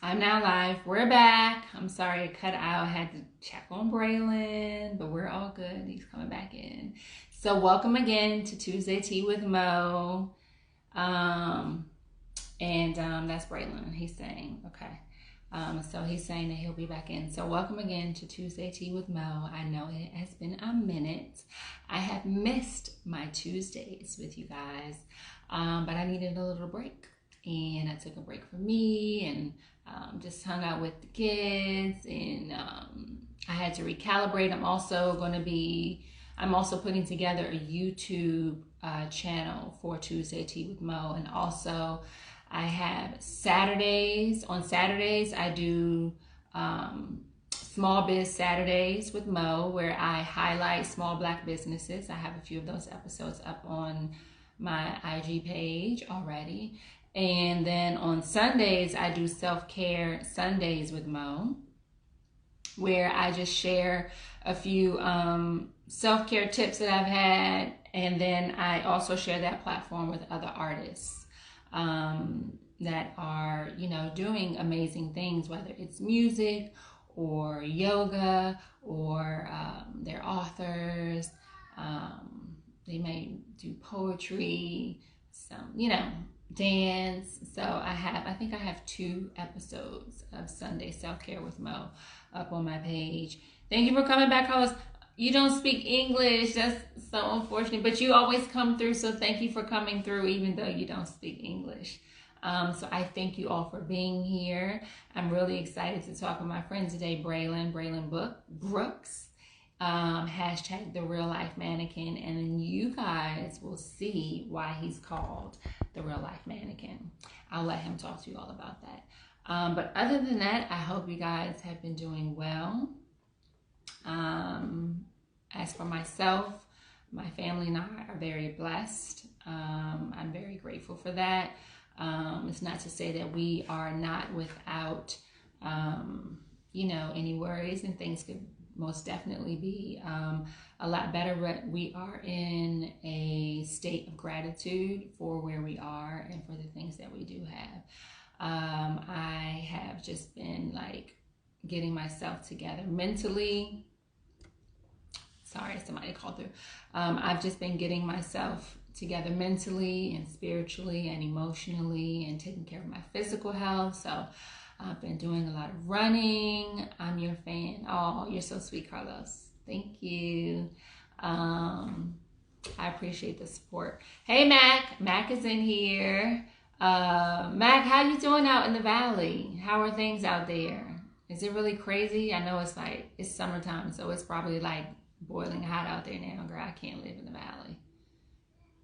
I'm now live. We're back. I'm sorry it cut out. I had to check on Braylen, but we're all good. He's coming back in. So welcome again to Tuesday Tea with Mo. Um, and that's Braylen. He's saying, okay. So he's saying that he'll be back in. So welcome again to Tuesday Tea with Mo. I know it has been a minute. I have missed my Tuesdays with you guys, but I needed a little break. And I took a break for me and just hung out with the kids. And I had to recalibrate. I'm also putting together a YouTube channel for Tuesday Tea with Mo. And also I have Saturdays. On Saturdays, I do Small Biz Saturdays with Mo, where I highlight small Black businesses. I have a few of those episodes up on my IG page already. And then on Sundays, I do Self-Care Sundays with Mo, where I just share a few self-care tips that I've had. And then I also share that platform with other artists that are, doing amazing things, whether it's music or yoga or they're authors. They may do poetry, some, dance. So I think I have 2 episodes of Sunday Self-Care with Mo up on my page. Thank you for coming back, Carlos. You don't speak English. That's so unfortunate, but you always come through. So thank you for coming through, even though you don't speak English. So I thank you all for being here. I'm really excited to talk with my friend today, Braylen Brooks. Hashtag the real life mannequin, and then you guys will see why he's called the real life mannequin. I'll let him talk to you all about that. But other than that, I hope you guys have been doing well. As for myself, my family and I are very blessed. I'm very grateful for that. It's not to say that we are not without, any worries, and things could most definitely be a lot better, but we are in a state of gratitude for where we are and for the things that we do have. I have just been getting myself together mentally. Sorry, somebody called through. I've just been getting myself together mentally and spiritually and emotionally and taking care of my physical health. So I've been doing a lot of running. I'm your fan. Oh, you're so sweet, Carlos. Thank you. I appreciate the support. Hey, Mac. Mac is in here. Mac, how you doing out in the valley? How are things out there? Is it really crazy? I know it's summertime, so it's probably boiling hot out there now. Girl, I can't live in the valley.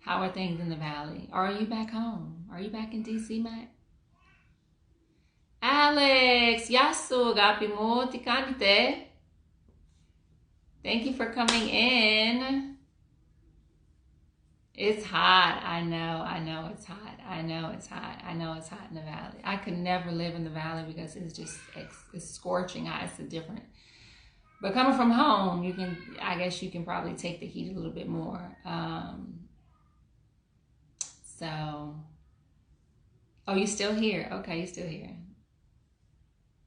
How are things in the valley? Or are you back home? Are you back in DC, Mac? Alex, Yasu, Gapimo, Tikante. Thank you for coming in. It's hot. I know it's hot. I know it's hot in the valley. I could never live in the valley because it's scorching hot. It's different. But coming from home, I guess you can probably take the heat a little bit more. Oh, you still here? Okay, you still here.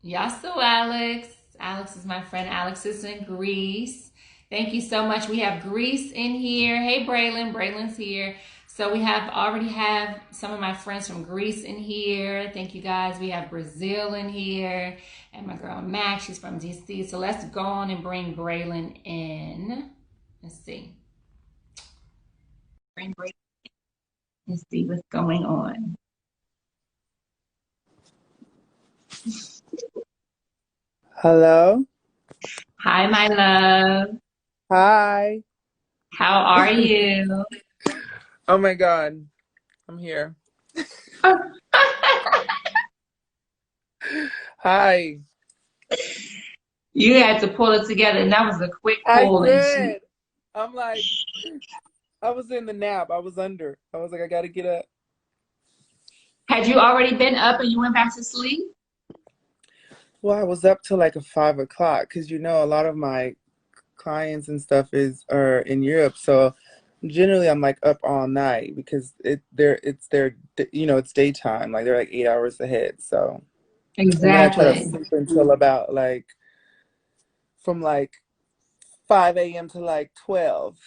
Yasu, Alex. Alex is my friend. Alex is in Greece. Thank you so much. We have Greece in here. Hey, Braylen. Braylen's here. So we already have some of my friends from Greece in here. Thank you, guys. We have Brazil in here. And my girl, Max, she's from DC. So let's go on and bring Braylen in. Let's see. Bring Braylen. Let's see what's going on. Hello. Hi, my love. Hi. How are you? Oh my God. I'm here. Hi. You had to pull it together, and that was a quick I pull. did. I'm I was in the nap. I was under. I was like, I gotta get up. Had you already been up and you went back to sleep? Well, I was up till 5 o'clock because a lot of my clients and stuff are in Europe, so generally I'm up all night because it's their it's daytime. They're 8 hours ahead. So And then I try to Exactly. sleep until about like from like 5 a.m. to like 12.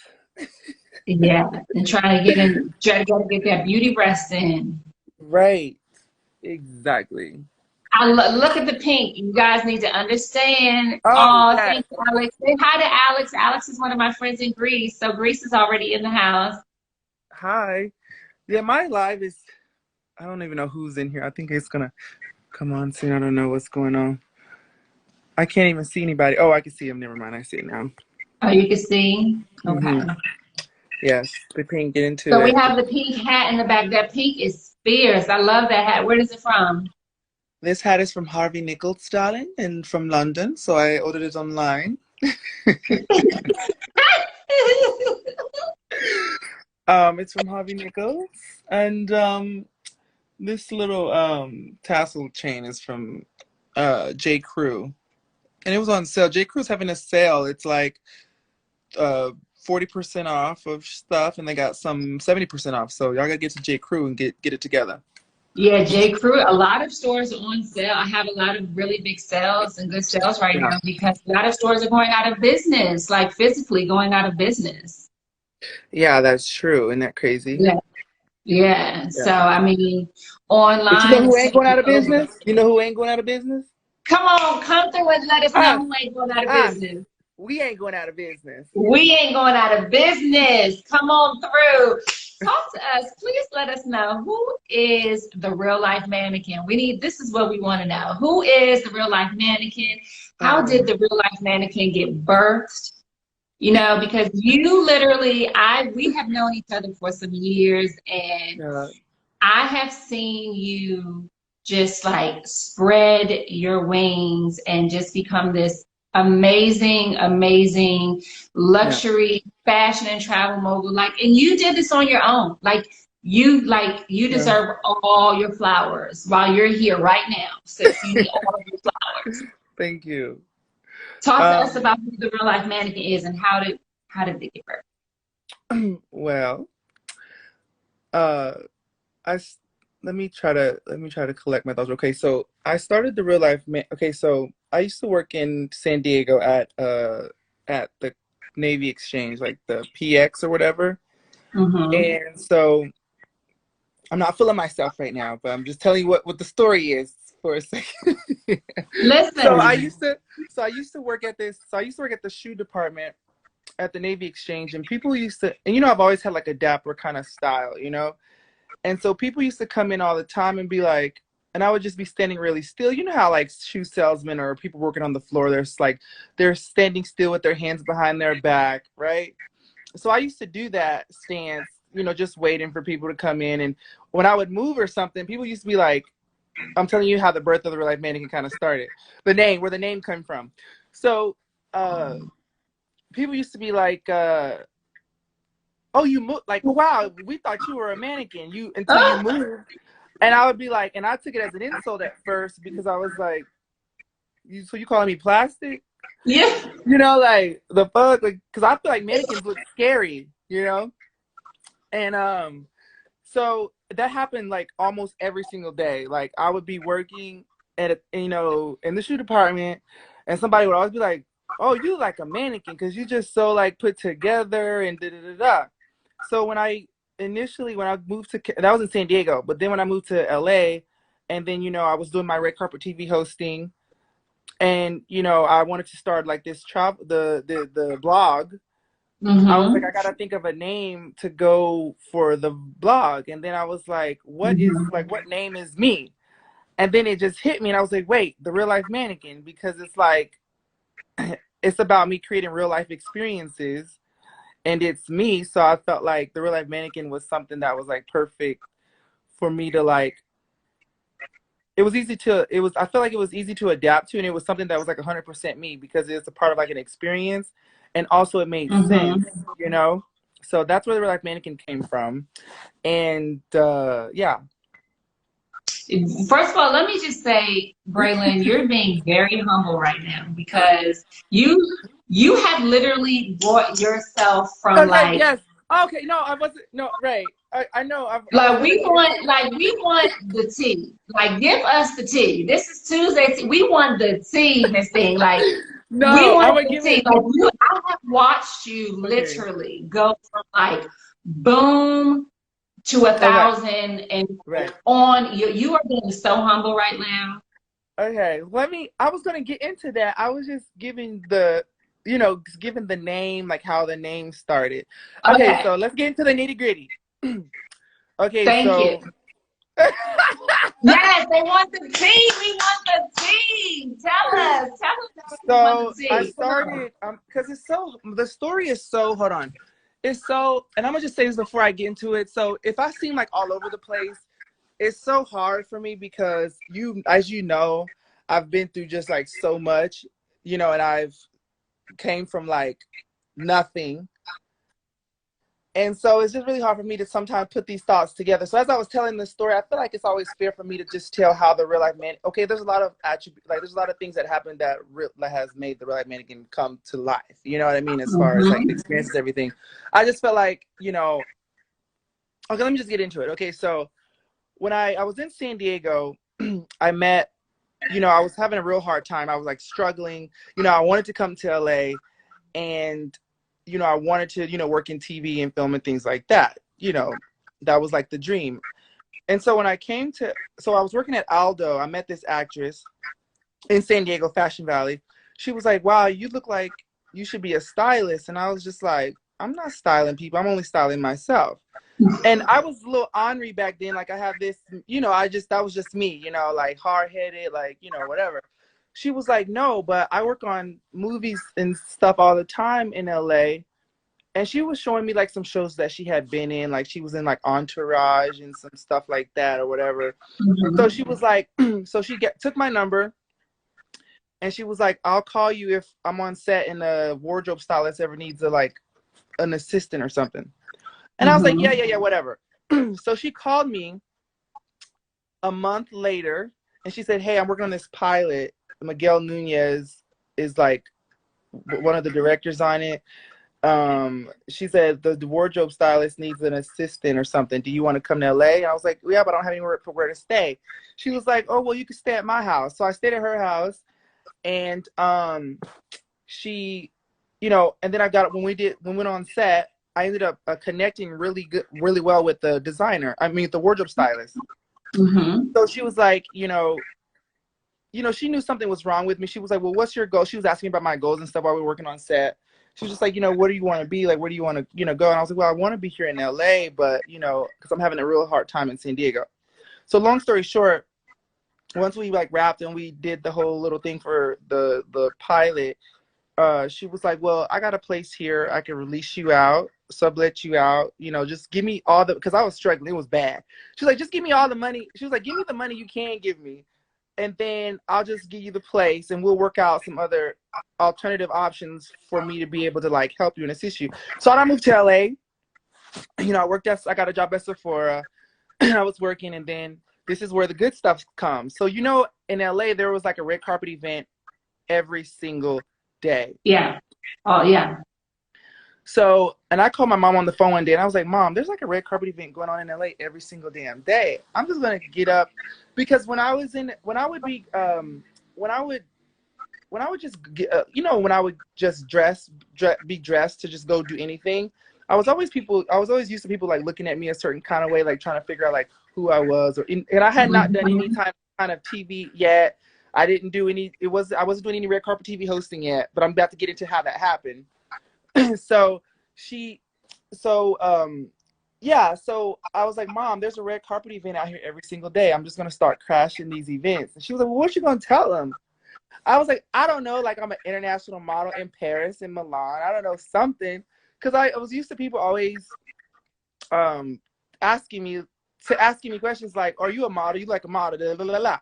Yeah. And try to get that beauty rest in. Right. Exactly. Look at the pink. You guys need to understand. Oh, Oh, yes. thank you, Alex. Say hi to Alex. Alex is one of my friends in Greece. So Greece is already in the house. Hi. Yeah, my live is, I don't even know who's in here. I think it's gonna come on soon. I don't know what's going on. I can't even see anybody. Oh, I can see him. Never mind. I see it now. Oh, you can see. Okay. Hmm. Yes, we can't get into So we it. have the pink hat in the back. That pink is fierce. I love that hat. Where is it from? This hat is from Harvey Nichols, darling, and from London, so I ordered it online. It's from Harvey Nichols, and this little tassel chain is from J. Crew, and it was on sale. J. Crew's having a sale. It's like 40% off of stuff, and they got some 70% off. So y'all gotta get to J. Crew and get it together. Yeah, J. Crew. A lot of stores are on sale. I have a lot of really big sales and good sales right Yeah, now because a lot of stores are going out of business, like physically going out of business. yeah, that's true. Isn't that crazy? Yeah. Yeah. Yeah. So I mean, But you know online who is ain't going taking out of over. business? You know who ain't going out of business? Come on, come through and let us know Us, who ain't going out of us. business. We ain't going out of business. We ain't going out of business. Come on through. Talk to us. Please let us know who is the real life mannequin. This is what we want to know. Who is the real life mannequin? How Oh, did the real life mannequin get birthed? Because you literally, we have known each other for some years, and yeah, I have seen you just like spread your wings and just become this amazing, amazing yeah, luxury fashion and travel mogul. And you did this on your own. You yeah. deserve all your flowers while you're here right now, sis. You need all of your flowers. Thank you. Talk to us Um, about who the real life mannequin is and how did it get birthed? well, uh, I s- let me try to collect my thoughts. Okay, so I started the real life man. Okay, so I used to work in San Diego at the Navy Exchange, like the PX or whatever. Mm-hmm. And so I'm not feeling myself right now, but I'm just telling you what the story is for a second. so I Listen. used to so I used to work at this so I used to work at the shoe department at the Navy Exchange, and people used to, and I've always had like a dapper kind of style. And so people used to come in all the time and be like, and I would just be standing really still. You know how like shoe salesmen or people working on the floor, there's like they're standing still with their hands behind their back, right? So I used to do that stance, just waiting for people to come in. And when I would move or something, people used to be like, I'm telling you how the birth of the real life mannequin kind of started. Where the name came from. So uh people used to be like, oh, you moved, like, wow, we thought you were a mannequin. You Until you Oh, moved. And I would be like, and I took it as an insult at first because I was like, so you calling me plastic? yeah. Like the fuck, like, because I feel like mannequins look scary. And so that happened like almost every single day. Like I would be working in the shoe department, and somebody would always be like, "Oh, you like a mannequin because you just so like put together and da da da da." So when I moved that was in San Diego, but then when I moved to LA, and then I was doing my red carpet TV hosting, and I wanted to start like this travel the blog. I was like, Mm-hmm. I gotta think of a name to go for the blog. And then I was like, Mm-hmm. what name is me? And then it just hit me, and I was like, wait, the real life mannequin, because it's like, it's about me creating real life experiences, and it's me. So I felt like the real life mannequin was something that was like perfect for me to like. I felt like it was easy to adapt to, and it was something that was like 100% me because it's a part of like an experience, and also it made sense, Mm-hmm. you know. So that's where the real life mannequin came from, and yeah. First of all, let me just say, Braylon, you're being very humble right now because you have literally brought yourself from Okay, like yes. Okay, no, I wasn't. No, right. I know. I was Like gonna we get into want, the tea. Like give us the tea. This is Tuesday tea. We want the tea, Miss Thing. Like we no, I'm want gonna the give tea. it. Like you, I have watched you Okay. literally go from like boom to a Okay. thousand and Right. on. You are being so humble right now. Okay. I was gonna get into that. I was just giving the, giving the name, like how the name started. Okay, Okay, so let's get into the nitty gritty. Okay, thank you. so Yes, they want the tea. We want the tea. Tell us we want the so I tea. Come on. started because the story is so, hold on. It's so, and I'm gonna just say this before I get into it. So if I seem like all over the place, it's so hard for me because as you know, I've been through just like so much, and I've came from like nothing. And so it's just really hard for me to sometimes put these thoughts together. So as I was telling this story, I feel like it's always fair for me to just tell how the real life man. Okay, there's a lot of attributes, like there's a lot of things that happened that has made the real life mannequin come to life. You know what I mean? As far as like the Mm-hmm. experiences, everything. I just felt like, okay, let me just get into it. Okay, so when I was in San Diego, I met, I was having a real hard time. I was like struggling. I wanted to come to LA, and I wanted to, work in TV and film and things like that. That was like the dream. And so when so I was working at Aldo. I met this actress in San Diego, Fashion Valley. She was like, "Wow, you look like you should be a stylist." And I was just like, "I'm not styling people. I'm only styling myself." And I was a little ornery back then. Like I have this, that was just me, like hard headed, like, whatever. She was like, no, but I work on movies and stuff all the time in LA. And she was showing me like some shows that she had been in, like she was in like Entourage and some stuff like that or whatever. So Mm-hmm. she was like, so she took my number and she was like, I'll call you if I'm on set and the wardrobe stylist ever needs like an assistant or something. And I was like, yeah, Mm-hmm. yeah, yeah, whatever. So she called me a month later and she said, hey, I'm working on this pilot. Miguel Nunez is like one of the directors on it. She said the wardrobe stylist needs an assistant or something. Do you want to come to LA? And I was like, yeah, but I don't have anywhere for where to stay. She was like, oh, well, you can stay at my house. So I stayed at her house, and she, and then when we went on set, I ended up connecting really well with the designer. I mean, the wardrobe stylist. Mm-hmm. So she was like, she knew something was wrong with me. She was like, well, what's your goal? She was asking about my goals and stuff while we were working on set. She was just like, what do you want to be? Like, where do you want to, go? And I was like, well, I want to be here in LA, but, because I'm having a real hard time in San Diego. So long story short, once we like wrapped and we did the whole little thing for the pilot, she was like, well, I got a place here. I can release you out, sublet you out, just give me all because I was struggling. It was bad. She was like, just give me all the money. She was like, give me the money you can give me. And then I'll just give you the place and we'll work out some other alternative options for me to be able to like help you and assist you. So I moved to LA. I got a job at Sephora. I was working, and then this is where the good stuff comes. So, in LA, there was like a red carpet event every single day. Yeah. Oh, yeah. So, and I called my mom on the phone one day and I was like, Mom, there's like a red carpet event going on in LA every single damn day. I'm just going to get up because when I would just be dressed to just go do anything, I was always used to people like looking at me a certain kind of way, like trying to figure out like who I was, and I had not done any Mm-hmm. kind of TV yet. I didn't do I wasn't doing any red carpet TV hosting yet, but I'm about to get into how that happened. so she so yeah, so I was like, Mom, there's a red carpet event out here every single day. I'm just gonna start crashing these events. And she was like, well, what you gonna tell them? I was like, I don't know, like I'm an international model in Paris and Milan. I don't know, something. Because I was used to people always um asking me questions like, are you a model? You like a model? Blah, blah, blah, blah.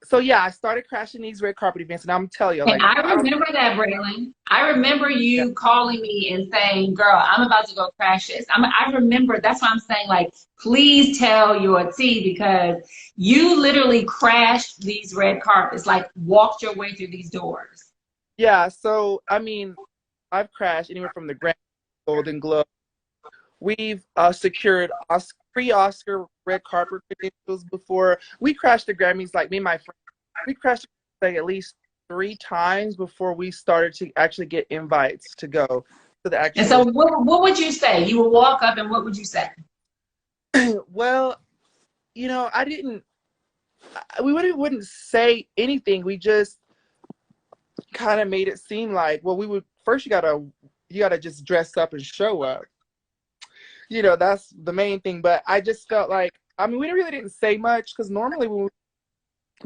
So yeah, I started crashing these red carpet events, and I'm telling you, And like I I don't remember that, Braylen. I remember yeah. you calling me and saying, girl, I'm about to go crash this. I remember, that's why I'm saying, like, please tell your tea because you literally crashed these red carpets, like walked your way through these doors. Yeah, so I mean, I've crashed anywhere from the Grand Golden Globe. We've secured pre-Oscar red carpet credentials before. We crashed the Grammys, like me and my friend. We crashed like at least 3 times before we started to actually get invites to go to the And so actual. what would you say? You would walk up and what would you say? Well, I didn't. We wouldn't say anything. We just kind of made it seem like, well, we would first. You gotta just dress up and show up. That's the main thing. But I just felt like, I mean, we really didn't say much because normally when we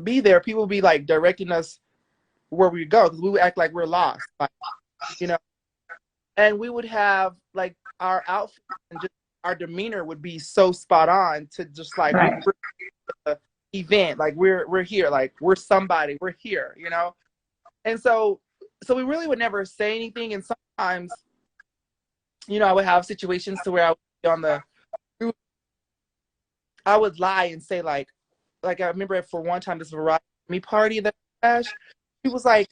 be there, people would be like directing us where we go because we would act like we're lost, like, you know, and we would have like our outfit and just our demeanor would be so spot on to just like Right. we're the event, like we're here, like we're somebody, we're here. And so we really would never say anything. And sometimes, I would have situations to where I would be on the, I would lie and say like I remember for one time this variety me party that crashed. She was like,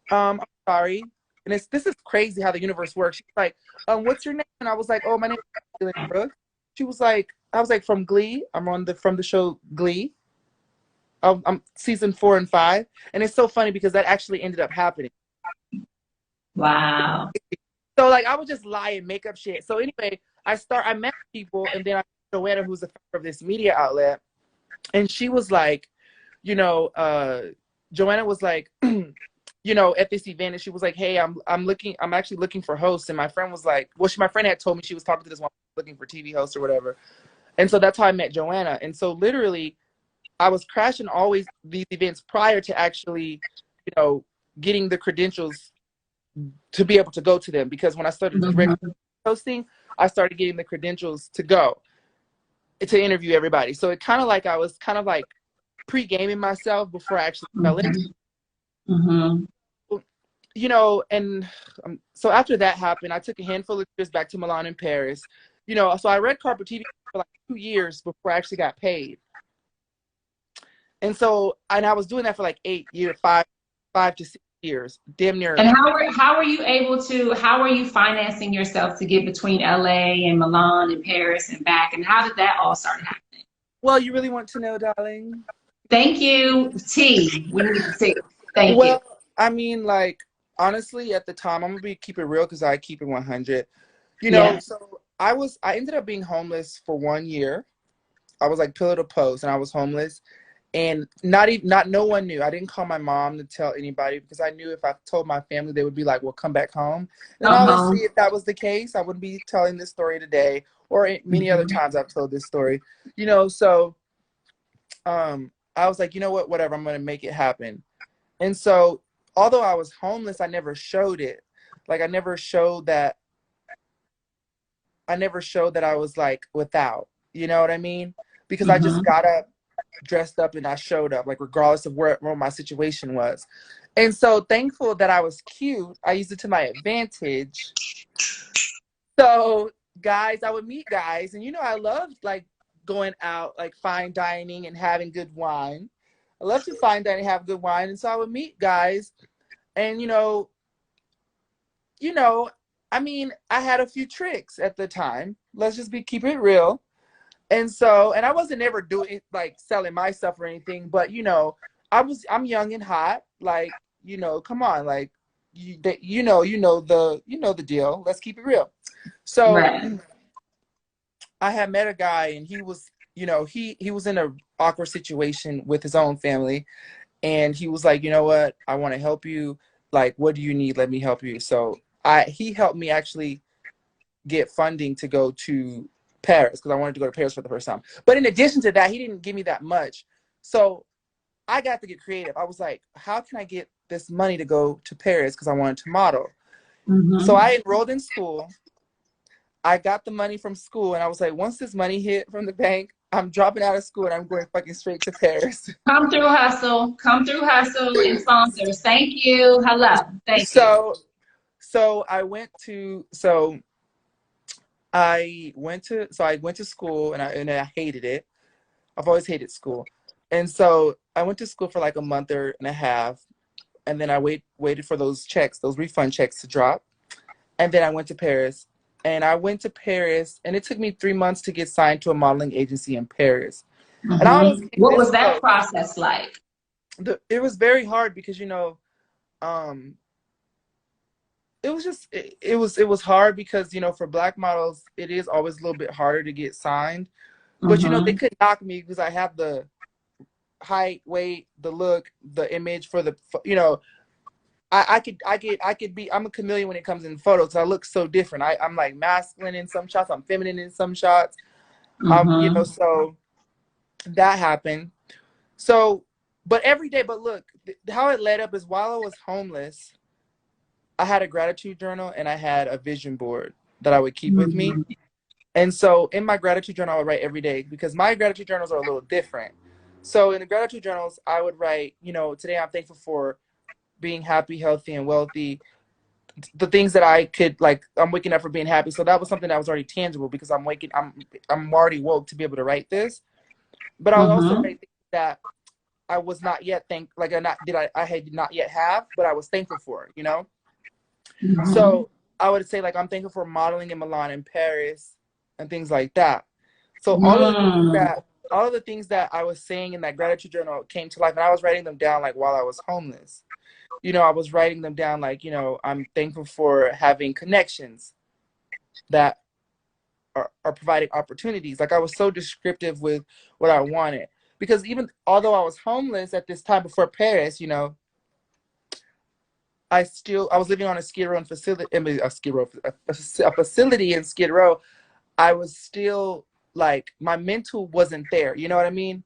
I'm sorry. And this is crazy how the universe works. She's like, what's your name? And I was like, oh, my name is Braylen Brooks. She was like, I was like, from Glee. I'm from the show Glee. I'm season 4 and 5. And it's so funny because that actually ended up happening. Wow. So like I would just lie and make up shit. So anyway, I met people, and then I met Joanna, who's the founder of this media outlet, and she was like, you know, Joanna was like, at this event, and she was like, hey, I'm actually looking for hosts. And my friend was like, well, my friend had told me she was talking to this one looking for TV hosts or whatever. And so that's how I met Joanna. And so literally I was crashing always these events prior to actually, getting the credentials to be able to go to them. Because when I started regular Mm-hmm. hosting, I started getting the credentials to go to interview everybody. So it kind of like I was kind of like pre-gaming myself before I actually fell into it. Mm-hmm. And so after that happened, I took a handful of trips back to Milan and Paris. So I red carpet TV for like 2 years before I actually got paid. And I was doing that for like 8 years, 5 to 6 years, damn near. And how are you financing yourself to get between LA and Milan and Paris and back? And how did that all start happening? Well, you really want to know, darling? Thank you. Tea. We need tea. Thank you. Well, I mean, like, honestly, at the time, I'm gonna keep it real because I keep it 100. Yeah. So I ended up being homeless for 1 year. I was like pillar to post, and I was homeless, and not no one knew. I didn't call my mom to tell anybody because I knew if I told my family, they would be like, "Well, come back home." And Uh-huh. obviously, if that was the case, I wouldn't be telling this story today or many other Mhm. times I've told this story. So I was like, you know what, whatever, I'm gonna make it happen. And so, although I was homeless, I never showed it. Like I never showed that I was like without. You know what I mean? Because I just Mhm. got up, dressed up, and I showed up, like regardless of what my situation was. And so thankful that I was cute, I used it to my advantage. So guys, I would meet guys, and I loved like going out, like fine dining and having good wine. I love to fine dine and have good wine, and so I would meet guys, and you know, I mean, I had a few tricks at the time. Let's just keep it real. And I wasn't ever doing like selling my stuff or anything, but I'm young and hot. Like, come on, like you know the deal. Let's keep it real. So Right. I had met a guy, and he was, he was in a awkward situation with his own family, and he was like, you know what, I want to help you. Like, what do you need? Let me help you. So he helped me actually get funding to go to Paris because I wanted to go to Paris for the first time. But in addition to that, he didn't give me that much. So I got to get creative. I was like, how can I get this money to go to Paris because I wanted to model? So Mhm. I enrolled in school. I got the money from school, and I was like, once this money hit from the bank, I'm dropping out of school and I'm going fucking straight to Paris. Come through hustle. Come through hustle and sponsors. Thank you. Hello. Thank you. so so I went to school, and I hated it. I've always hated school. And so I went to school for like a month or and a half, and then I waited for those refund checks to drop. And then I went to Paris, and I went to Paris, and it took me 3 months to get signed to a modeling agency in Paris. And I was What this was that close. process like? It was very hard because um, it was just it was hard because for Black models it is always a little bit harder to get signed. But they could knock me because I have the height, weight, the look, the image for the I could be. I'm a chameleon when it comes in photos. I look so different. I'm like masculine in some shots. I'm feminine in some shots. So that happened. So, but every day. But look, how it led up is while I was homeless, I had a gratitude journal and I had a vision board that I would keep with me. And so in my gratitude journal, I would write every day because my gratitude journals are a little different. So in the gratitude journals, I would write, today I'm thankful for being happy, healthy, and wealthy. The things that I could I'm waking up for being happy. So that was something that was already tangible because I'm already woke to be able to write this. But I would also write things that I was not yet I had not yet have, but I was thankful for, So I would say I'm thankful for modeling in Milan and Paris and things like that. So all of the things that I was saying in that gratitude journal came to life, and I was writing them down while I was homeless. I was writing them down I'm thankful for having connections that are providing opportunities. I was so descriptive with what I wanted. Because even although I was homeless at this time before Paris, I was living on a Skid Row facility, a facility in Skid Row. I was still my mental wasn't there. You know what I mean?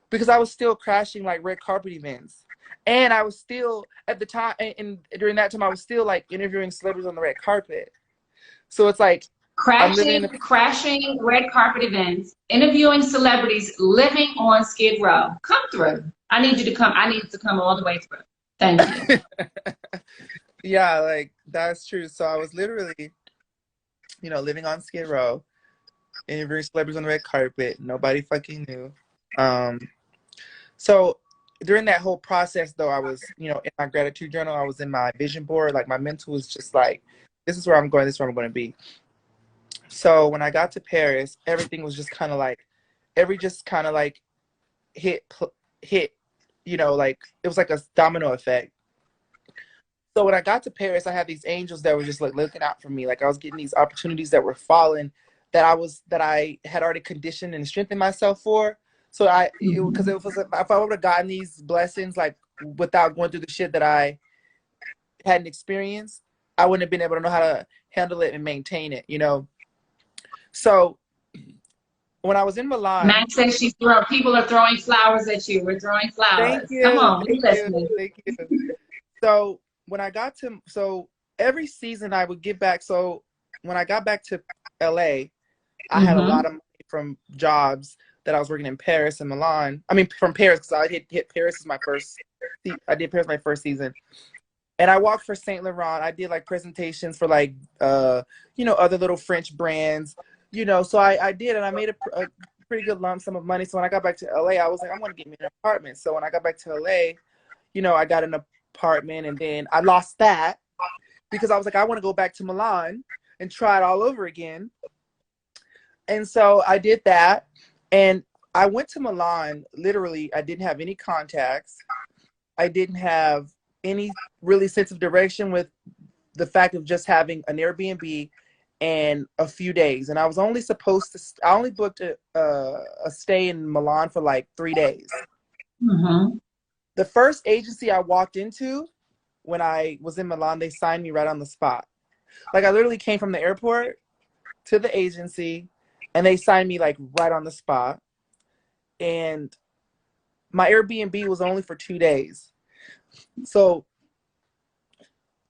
Because I was still crashing red carpet events. And I was still at the time, and during that time, I was still interviewing celebrities on the red carpet. So it's I'm living in Crashing red carpet events, interviewing celebrities, living on Skid Row. Come through. I need you to come. I need to come all the way through. Thank you. Yeah, that's true. So I was literally, living on Skid Row, interviewing celebrities on the red carpet. Nobody fucking knew. So during that whole process, though, I was, in my gratitude journal, I was in my vision board. My mental was just this is where I'm going. This is where I'm going to be. So when I got to Paris, everything was just kind of hit, it was like a domino effect. So when I got to Paris, I had these angels that were just looking out for me. I was getting these opportunities that were falling that I had already conditioned and strengthened myself for. So because it was if I would have gotten these blessings without going through the shit that I hadn't experienced, I wouldn't have been able to know how to handle it and maintain it, So when I was in Milan, Max says people are throwing flowers at you. We're throwing flowers. Come on, we're listening. Thank you. So when I got to every season I would get back. So when I got back to LA, I had a lot of money from jobs that I was working in Paris and Milan. I mean, from Paris, because I hit Paris as my first. I did Paris my first season, and I walked for Saint Laurent. I did presentations for other little French brands. So I did, and I made a pretty good lump sum of money. So when I got back to LA, I was I'm going to get me an apartment. So when I got back to LA, I got an apartment, and then I lost that because I was I want to go back to Milan and try it all over again. And so I did that, and I went to Milan. Literally, I didn't have any contacts. I didn't have any really sense of direction with the fact of just having an Airbnb and a few days. And I was only I only booked a stay in Milan for 3 days. The first agency I walked into when I was in Milan, they signed me right on the spot. I literally came from the airport to the agency, and they signed me right on the spot. And my Airbnb was only for 2 days. So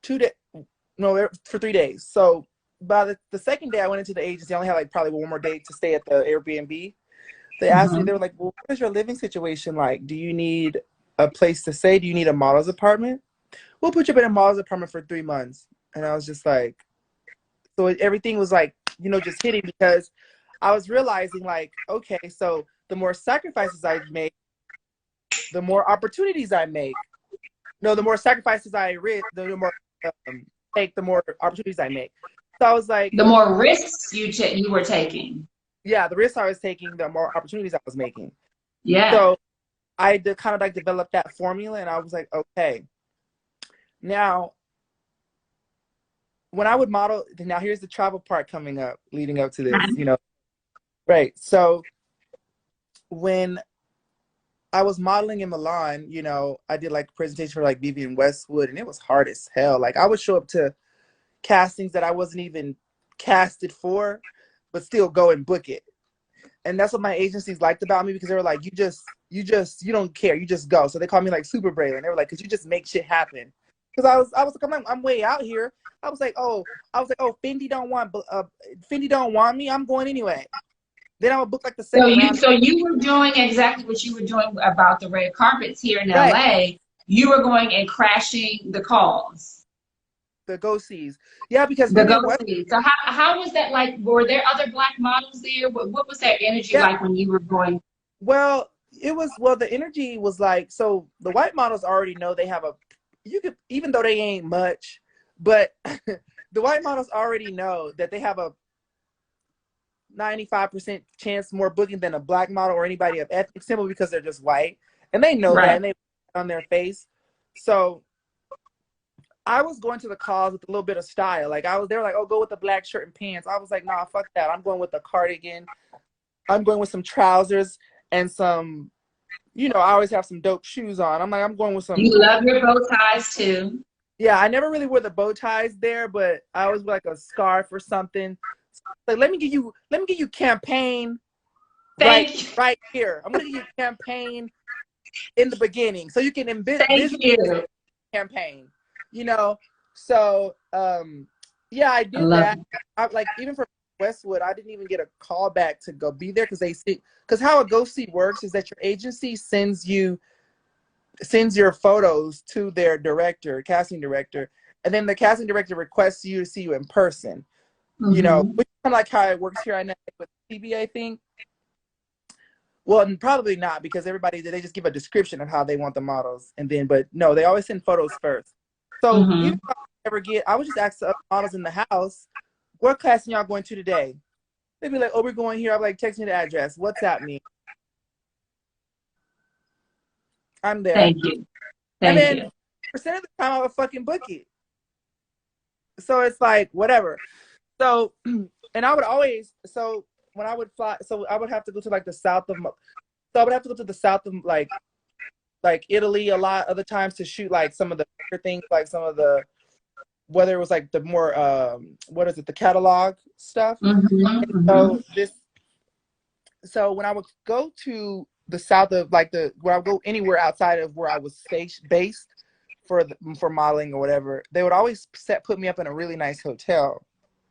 for 3 days. So by the second day I went into the agency, I only had probably one more day to stay at the Airbnb. They asked me, they were well, what is your living situation like? Do you need a place to stay? Do you need a model's apartment? We'll put you in a model's apartment for 3 months. And I was just so everything was just hitting, because I was realizing okay, so the more sacrifices I make, the more opportunities I make. No, the more sacrifices I risk, the more take, the more opportunities I make. So I was like, The more risks you were taking. yeah, the risks I was taking, the more opportunities I was making. Yeah. So I did kind of like develop that formula, and I was like, okay, now when I would model, now here's the travel part coming up, leading up to this, you know, right? So when I was modeling in Milan, you know, I did like a presentation for like Vivian Westwood, and it was hard as hell. Like I would show up to castings that I wasn't even casted for, but still go and book it. And that's what my agencies liked about me, because they were like, you don't care, you just go. So they called me like Super Braylen. They were like, cause you just make shit happen. Cause I was like, I'm way out here. Oh, Fendi don't want me. I'm going anyway. Then I would book like the So second round. you were doing exactly what you were doing about the red carpets here in Right. LA. You were going and crashing the calls. The go sees. Yeah, because The Vivian go West. see. So how was that like? Were there other black models there? What was that energy Yeah. like when you were going? Well, the energy was like, so the white models already know they have a, you could, even though they ain't much, but the white models already know that they have a 95% chance more booking than a black model or anybody of ethnic, simply because they're just white. And they know that, Right. and they on their face. So I was going to the calls with a little bit of style. Like they were like, oh, go with the black shirt and pants. I was like, nah, fuck that. I'm going with the cardigan. I'm going with some trousers and some, you know, I always have some dope shoes on. I'm like, I'm going with some. You love your bow ties too. Yeah, I never really wore the bow ties there, but I always wear like a scarf or something. Like, let me give you campaign Thank you. right here. I'm gonna give you campaign in the beginning, so you can Thank visualize you. campaign. You know, so yeah, I I did love that. it. I like, even for Westwood, I didn't even get a call back to go be there, because because how a go see works is that your agency sends your photos to their casting director, and then the casting director requests you to see you in person. You know, Mm-hmm. which is kind of like how it works here, I know, with TV, I think. Well, and probably not, because they just give a description of how they want the models, and then, but no, they always send photos first. So Mm-hmm. even if I would just ask the other models in the house, what class are y'all going to today? They'd be like, oh, we're going here. I'm like, text me the address. WhatsApp me. I'm there. Thank you. And Thank then you. percent of the time I would fucking book it. So it's like, whatever. So, and I would always, so when I would fly, so I would have to go to like the south of, so I would have to go to the south of like Italy a lot other times to shoot like some of the bigger things, like some of the, whether it was like the more, what is it, the catalog stuff. And Mm-hmm. Mm-hmm. so when I would go to the south of where I would go anywhere outside of where I was based for modeling or whatever, they would always put me up in a really nice hotel.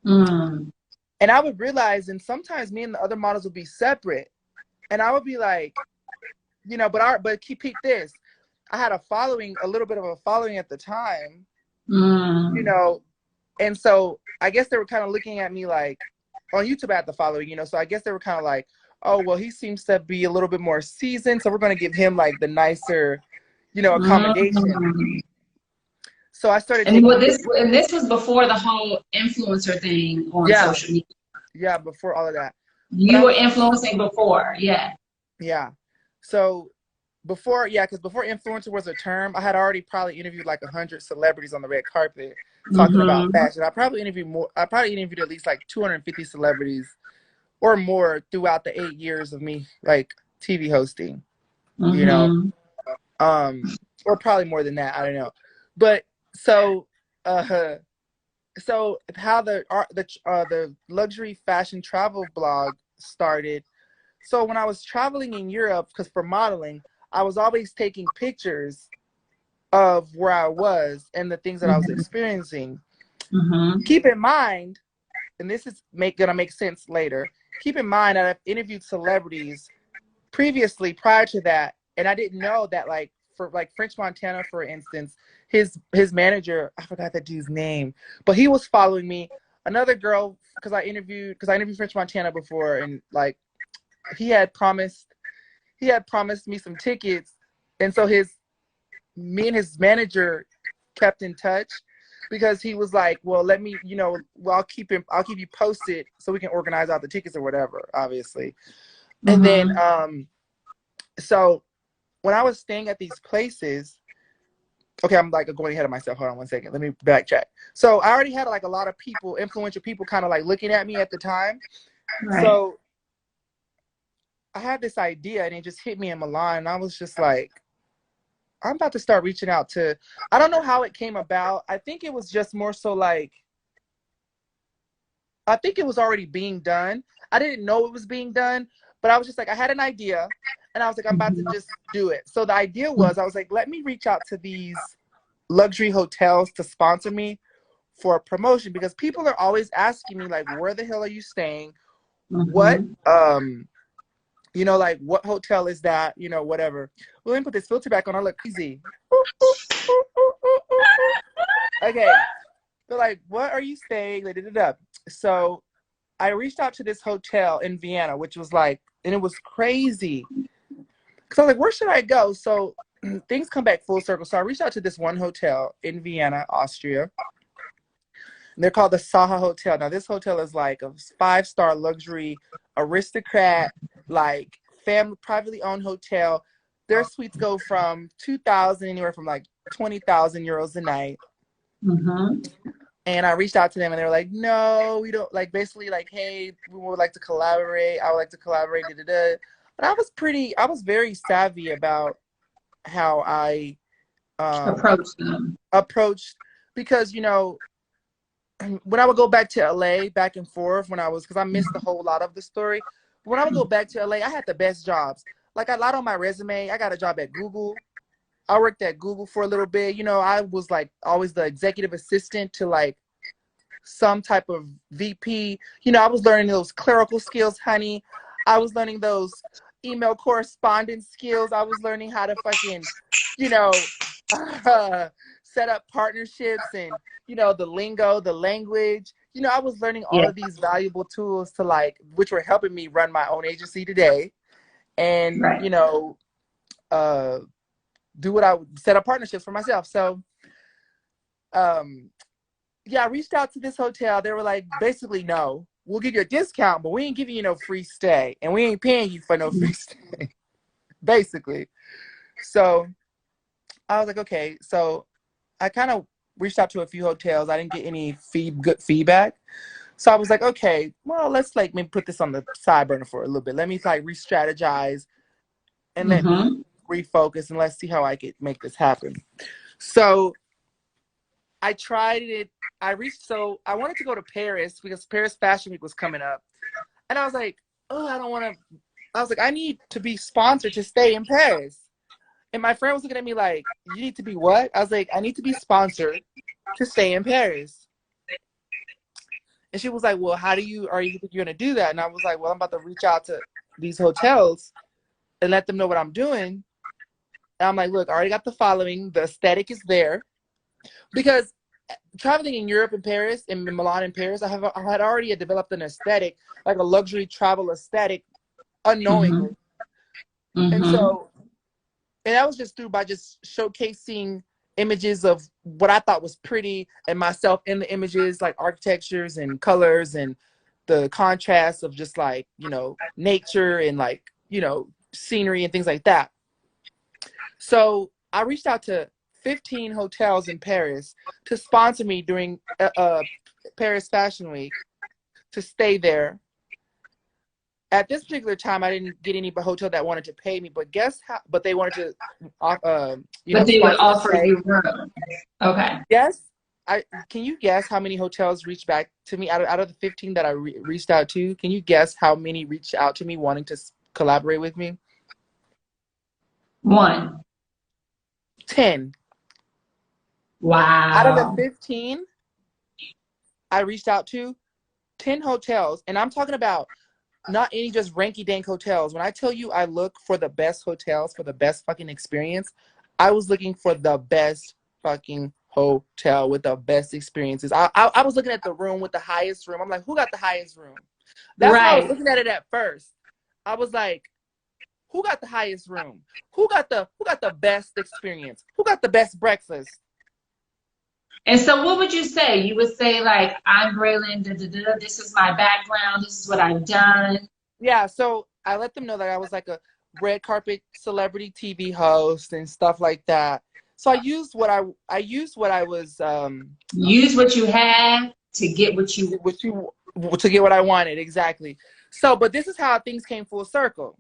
Mm. And I would realize, and sometimes me and the other models would be separate, and I would be like, you know, but keep this. I had a little bit of a following at the time, you Mm. know, and so I guess they were kind of looking at me like, on YouTube I had the following, you know, so I guess they were kind of like, oh, well, he seems to be a little bit more seasoned, so we're going to give him like the nicer, you know, accommodation. Mm. So I started And taking, this was before the whole influencer thing on yeah, social media. yeah, before all of that. But You were influencing before, yeah. yeah. So because before influencer was a term, I had already probably interviewed like 100 celebrities on the red carpet talking about Mm-hmm. fashion. I probably interviewed at least like 250 celebrities or more throughout the 8 years of me like TV hosting, you know, Mm-hmm. or probably more than that. I don't know. But so, so how the luxury fashion travel blog started. So when I was traveling in Europe, because for modeling, I was always taking pictures of where I was and the things that I was Mm-hmm. experiencing. Mm-hmm. Keep in mind, and this is gonna make sense later. Keep in mind that I've interviewed celebrities previously prior to that, and I didn't know that, like, for like French Montana, for instance, his manager, I forgot that dude's name, but he was following me. Another girl, because I interviewed French Montana before, and like he had promised me some tickets, and so me and his manager kept in touch. because he was like, well, let me, you know, well, I'll keep you posted so we can organize out the tickets or whatever, obviously. And then, so when I was staying at these places, okay, I'm like going ahead of myself. Hold on 1 second. Let me backtrack. So I already had like a lot of people, influential people kind of like looking at me at the time. Right. So I had this idea and it just hit me in Milan. And I was just like, I'm about to start reaching out to, I don't know how it came about. I think it was just more so like, I think it was already being done. I didn't know it was being done, but I was just like, I had an idea and I was like, I'm about to just do it. So the idea was, I was like, let me reach out to these luxury hotels to sponsor me for a promotion, because people are always asking me like, where the hell are you staying? What, you know, like what hotel is that? You know, whatever. Well, let me put this filter back on. I look crazy. Okay. They're like, what are you staying? So I reached out to this hotel in Vienna, which was like, and it was crazy. Cause I was like, where should I go? So things come back full circle. So I reached out to this one hotel in Vienna, Austria. And they're called the Saha Hotel. Now this hotel is like a 5-star luxury aristocrat, like family privately owned hotel. Their suites go from 2,000 anywhere from like 20,000 euros a night. And I reached out to them and they were like, no, we don't, like basically like, hey, we would like to collaborate. I would like to collaborate. Da, da, da. But I was very savvy about how I approached, because, you know, when I would go back to LA back and forth because I missed a whole lot of the story. When I would go back to LA, I had the best jobs. Like I lied on my resume. I got a job at Google. I worked at Google for a little bit. You know, I was like always the executive assistant to like some type of VP. You know, I was learning those clerical skills, honey. I was learning those email correspondence skills. I was learning how to fucking, you know, set up partnerships and, you know, the lingo, the language. You know, I was learning all of these valuable tools to like, which were helping me run my own agency today. And, you know, do what I would set up partnerships for myself. So, yeah, I reached out to this hotel. They were like, basically, no, we'll give you a discount, but we ain't giving you no free stay. And we ain't paying you for no free stay, basically. So I was like, okay. So I kind of reached out to a few hotels. I didn't get any good feedback. So I was like, okay, well, let's like maybe put this on the side burner for a little bit. Let me like re-strategize and let me refocus and let's see how I could make this happen. So I tried it. So I wanted to go to Paris because Paris Fashion Week was coming up. And I was like, oh, I was like, I need to be sponsored to stay in Paris. And my friend was looking at me like, you need to be what? I was like, I need to be sponsored to stay in Paris. And she was like, well, are you think you're going to do that? And I was like, well, I'm about to reach out to these hotels and let them know what I'm doing. And I'm like, look, I already got the following. The aesthetic is there. Because traveling in Europe and Paris, in Milan and Paris, I had already developed an aesthetic, like a luxury travel aesthetic, unknowingly. And so, and that was just by just showcasing images of what I thought was pretty and myself in the images, like architectures and colors and the contrast of just like, you know, nature and like, you know, scenery and things like that. So I reached out to 15 hotels in Paris to sponsor me during Paris Fashion Week to stay there. At this particular time, I didn't get any hotel that wanted to pay me, but guess how? But they wanted to, but they would offer you room. Okay. Yes. Can you guess how many hotels reached back to me out of the 15 that I reached out to? Can you guess how many reached out to me wanting to collaborate with me? 1. 10. Wow. Out of the 15 I reached out to, 10 hotels, and I'm talking about not any just ranky-dank hotels. When I tell you I look for the best hotels for the best fucking experience, I was looking for the best fucking hotel with the best experiences. I was looking at the room with the highest room. I'm like, who got the highest room? That's how I was looking at it at first. I was like, who got the highest room? Who got the best experience? Who got the best breakfast? And so what would you say? You would say like, I'm Braylen, this is my background, this is what I've done. Yeah, so I let them know that I was like a red carpet celebrity TV host and stuff like that. So I used what I was Use what you have to get what you what you to get what I wanted exactly. So, but this is how things came full circle.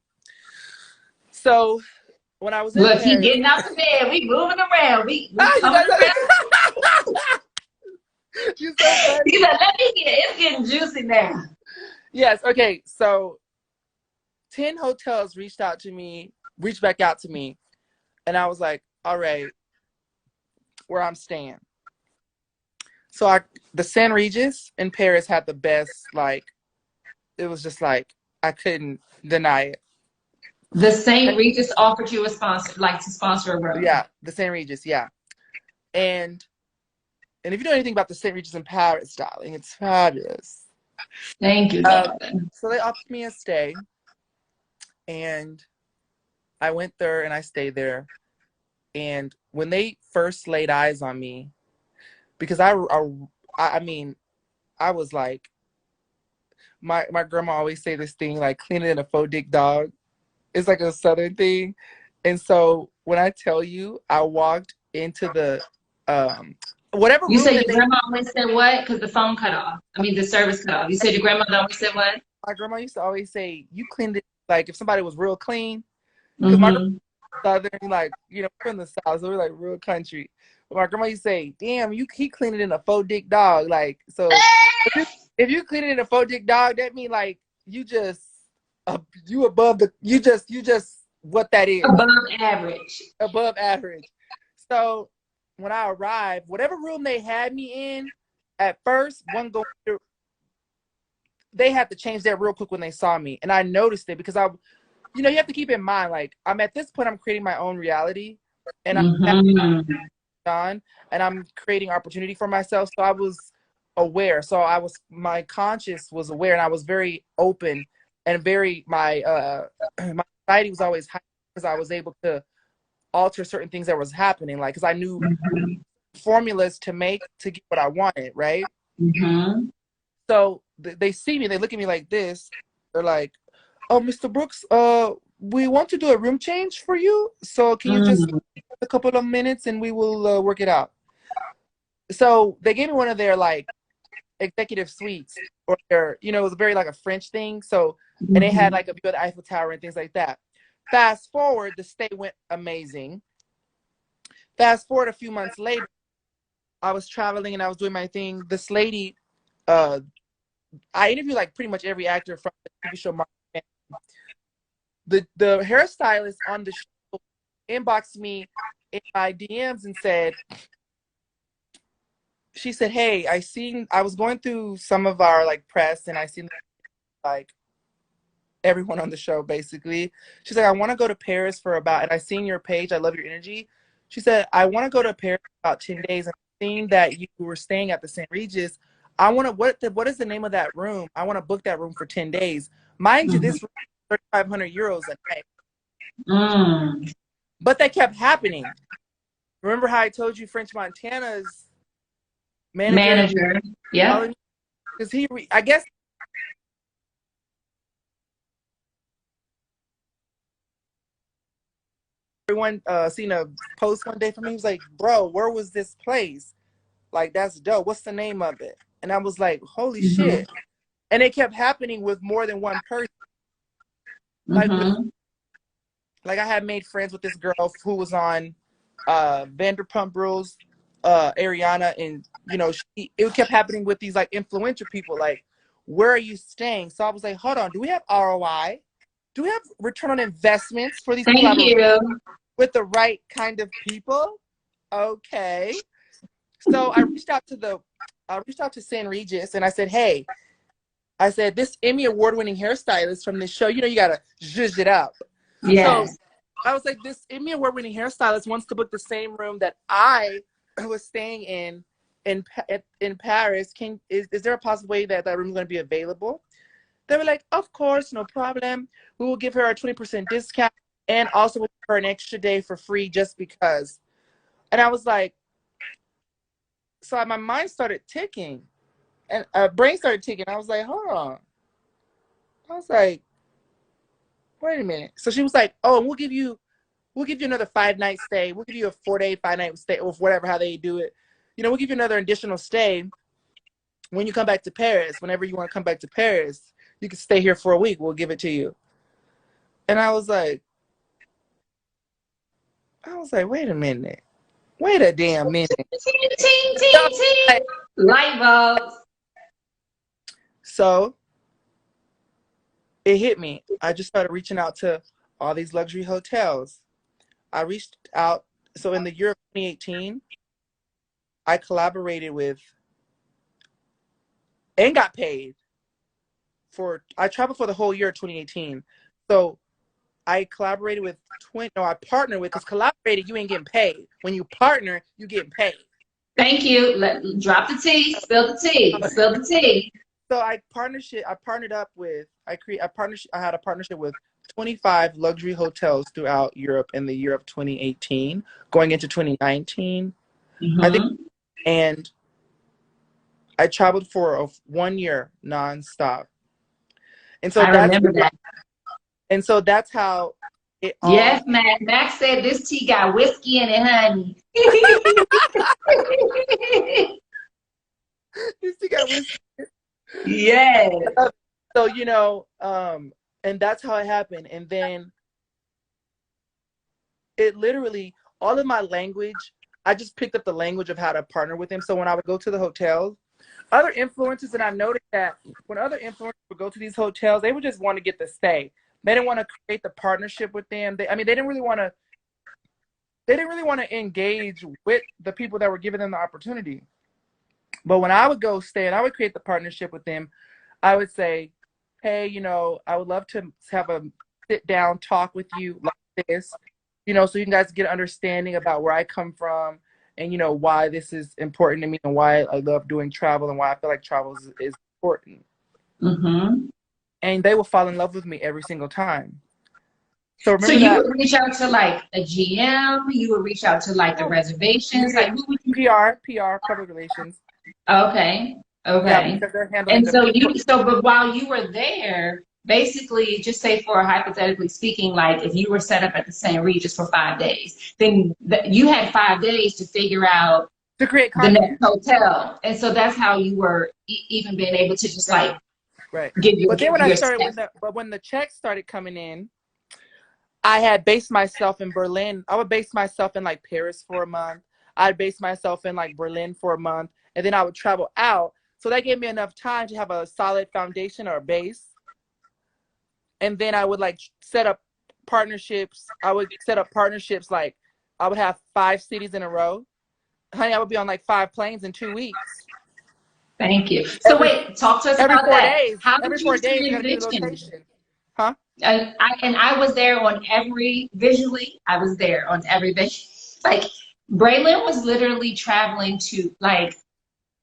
So when I was in look, he Paris, getting out the bed. We moving around. We you coming know, around. you're so He's funny. like, let me get it. It's getting juicy now. Yes, okay. So 10 hotels reached back out to me, and I was like, all right, where I'm staying. So the San Regis in Paris had the best, like, it was just like I couldn't deny it. The St. Regis offered you a sponsor, like to sponsor a room. Yeah, the San Regis, yeah. And if you know anything about the St. Regis in Paris, darling, it's fabulous. Thank you, Uh, darling. so they offered me a stay, and I went there and I stayed there. And when they first laid eyes on me, because I mean, I was like, my grandma always say this thing like cleaning in a faux dick dog. It's like a Southern thing. And so when I tell you, I walked into the whatever You room said that your grandma always said what? Because the phone cut off. I mean, the service cut off. You said your grandmother always said what? my grandma used to always say, you cleaned it like if somebody was real clean, because my grandma Mm-hmm. Southern, like, you know, we're in the South, so we're like real country. But my grandma used to say, damn, he cleaned it in a faux dick dog. Like, so if you clean it in a faux dick dog, that mean like you just you above the you just what that is. Above average. Above average. So when I arrived, whatever room they had me in, at first, one go they had to change that real quick when they saw me. And I noticed it because you know, you have to keep in mind, like, I'm at this point, I'm creating my own reality and I'm Mm-hmm. on and I'm creating opportunity for myself. So I was aware. So my conscious was aware and I was very open and very, my anxiety was always high because I was able to alter certain things that was happening. Like, cause I knew Mm-hmm. formulas to make to get what I wanted. Right. Mm-hmm. So they see me, they look at me like this. They're like, "Oh, Mr. Brooks, we want to do a room change for you. So can you just Mm-hmm. a couple of minutes and we will work it out." So they gave me one of their like executive suites, or their, you know, it was very like a French thing. So, and they had Mm-hmm. like a view of the Eiffel Tower and things like that. Fast forward, the stay went amazing. Fast forward a few months later, I was traveling and I was doing my thing. This lady, uh, I interviewed like pretty much every actor from the TV show. The hairstylist on the show inboxed me in my DMs and said, she said, "Hey, I was going through some of our like press and I seen like everyone on the show basically." She's like, "I want to go to Paris for about, and I seen your page. I love your energy." She said, "I want to go to Paris for about 10 days and seeing that you were staying at the St. Regis. I want to, what is the name of that room? I want to book that room for 10 days. Mind you, this room is 3,500 euros a night." Mm. But that kept happening. Remember how I told you French Montana's manager Manager. Yep. calling me? Because I guess everyone seen a post one day from me. He was like, "Bro, where was this place? Like, that's dope. What's the name of it?" And I was like, "Holy Mm-hmm. shit!" And it kept happening with more than one person. Like with, Mm-hmm. like I had made friends with this girl who was on Vanderpump Rules, Ariana, and you know, it kept happening with these like influential people. Like, where are you staying? So I was like, hold on, do we have ROI? Do we have return on investments for these Thank collaborations you. with the right kind of people? Okay. So I reached out to San Regis and I said, "Hey," I said, "this Emmy award-winning hairstylist from this show, you know, you gotta zhuzh it up." So Yes. I was like, "This Emmy award-winning hairstylist wants to book the same room that I was staying in in Paris. Is there a possible way that that room is going to be available?" They were like, "Of course, no problem. We will give her a 20% discount and also we'll give her an extra day for free just because." And I was like, so my mind started ticking, and brain started ticking. I was like, hold on. I was like, wait a minute. So she was like, oh, we'll give you another 5-night stay. We'll give you a 4-day, 5-night stay, or whatever, how they do it. We'll give you another additional stay when you come back to Paris. Whenever you want to come back to Paris, you can stay here for a week. We'll give it to you. And I was like, wait a minute. Wait a damn minute. Ting, ting, ting, ting. Light bulbs. So it hit me. I just started reaching out to all these luxury hotels. I reached out. So in the year of 2018, I collaborated with and got paid I traveled for the whole year of 2018. So I collaborated with I partnered with, because collaborated, you ain't getting paid. When you partner, you getting paid. Thank you. Drop the tea. Spill the tea. Spill the tea. So I had a partnership with 25 luxury hotels throughout Europe in the year of 2018, going into 2019. Mm-hmm. I think, and I traveled for 1 year nonstop. And so I remember that. And so that's how it all. Yes, Max said this tea got whiskey in it, honey. This tea got whiskey. Yes. So, and that's how it happened. And then it literally, all of my language, I just picked up the language of how to partner with them. So when I would go to the hotels, other influencers, and I noticed that when other influencers would go to these hotels, they would just want to get the stay. They didn't want to create the partnership with them. They didn't really want to engage with the people that were giving them the opportunity. But when I would go stay and I would create the partnership with them, I would say, hey, I would love to have a sit down talk with you like this, so you guys get an understanding about where I come from and, why this is important to me and why I love doing travel and why I feel like travel is important. Mm-hmm. And they will fall in love with me every single time. So remember you would reach out to like a GM, you would reach out to like the reservations, like who would you... PR, public relations. Okay. Yeah, because they're handling but while you were there, basically, just say for hypothetically speaking, like if you were set up at the St. Regis for 5 days, then you had 5 days to figure out to create the next hotel, and so that's how you were even being able to just like give your. But then when the checks started coming in, I had based myself in Berlin. I would base myself in like Paris for a month. I'd base myself in like Berlin for a month, and then I would travel out. So that gave me enough time to have a solid foundation or base. And then I would like set up partnerships. I would set up partnerships like I would have 5 cities in a row. Honey, I would be on like 5 planes in 2 weeks. Thank you. So wait, talk to us about that. Days, How every did 4 you days, you got to do rotation. Huh? And I was there on every visually. I was there on every visual. Like Braylen was literally traveling to like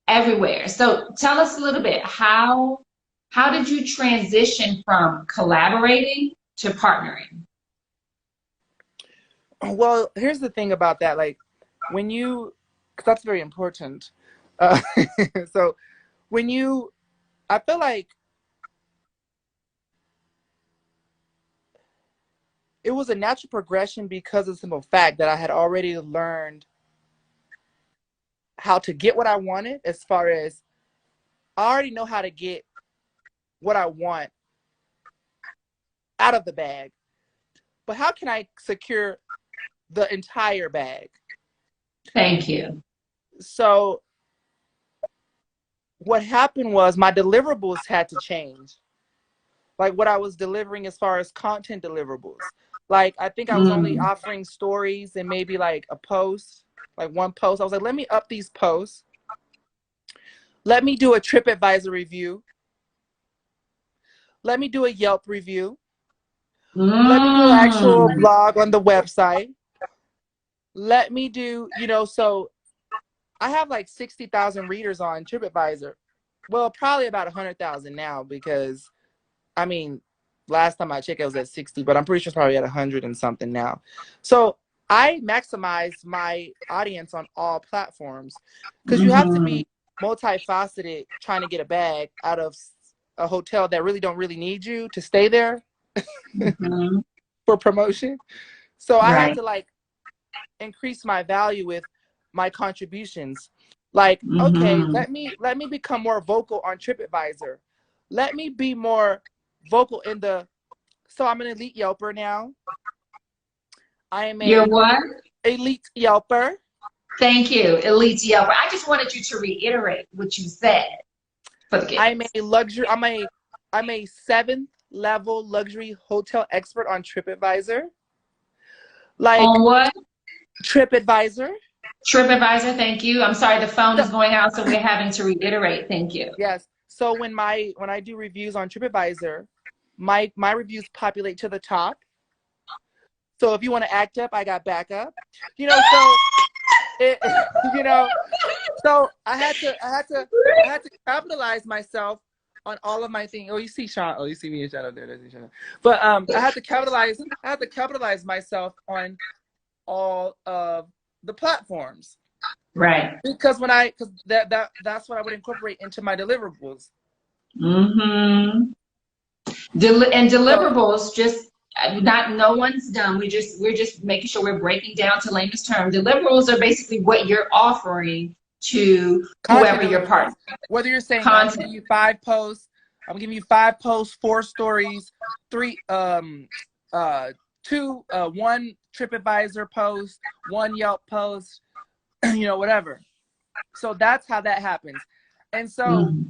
everywhere. So tell us a little bit, how did you transition from collaborating to partnering? Well, here's the thing about that. Like when you, because that's very important. So I feel like it was a natural progression because of the simple fact that I had already learned how to get what I wanted. As far as I already know how to get what I want out of the bag, but how can I secure the entire bag? Thank you. So what happened was my deliverables had to change. Like what I was delivering as far as content deliverables. Like I think I was only offering stories and maybe like a post, like 1 post. I was like, let me up these posts. Let me do a TripAdvisor review. Let me do a Yelp review. Let me do an actual blog on the website. Let me do, so I have like 60,000 readers on TripAdvisor. Well, probably about 100,000 now because, last time I checked, it was at 60, but I'm pretty sure it's probably at 100 and something now. So I maximize my audience on all platforms because you have to Mm-hmm. be multifaceted trying to get a bag out of a hotel that really don't really need you to stay there Mm-hmm. for promotion. So I had Right. to like increase my value with my contributions. Like, okay, Mm-hmm. let me become more vocal on TripAdvisor. Let me be more vocal in the so I'm an elite Yelper now. I am You're a what? elite Yelper. Thank you, Elite Yelper. I just wanted you to reiterate what you said for the I'm kids. a luxury. I'm a seventh level luxury hotel expert on TripAdvisor. Like On what? TripAdvisor. TripAdvisor, thank you. I'm sorry, the phone So is going out, so we're having to reiterate. Thank you. yes. So when I do reviews on TripAdvisor, my reviews populate to the top. So if you want to act up, I got backup. So it you know, so I had to capitalize myself on all of my things. Oh, you see Sean. Oh, you see me in shadow there. There's Sean. But I had to capitalize myself on all of the platforms Right. because that's what I would incorporate into my deliverables. Mm-hmm. And So deliverables, just not no one's done. We're just making sure we're breaking down to layman's term. Deliverables are basically what you're offering to content whoever your deliverables. partner. Whether you're saying I'm giving Content. you 5 posts, I'm giving you 5 posts, 4 stories, three two one TripAdvisor post, one Yelp post, whatever. So that's how that happens. And so Mm-hmm.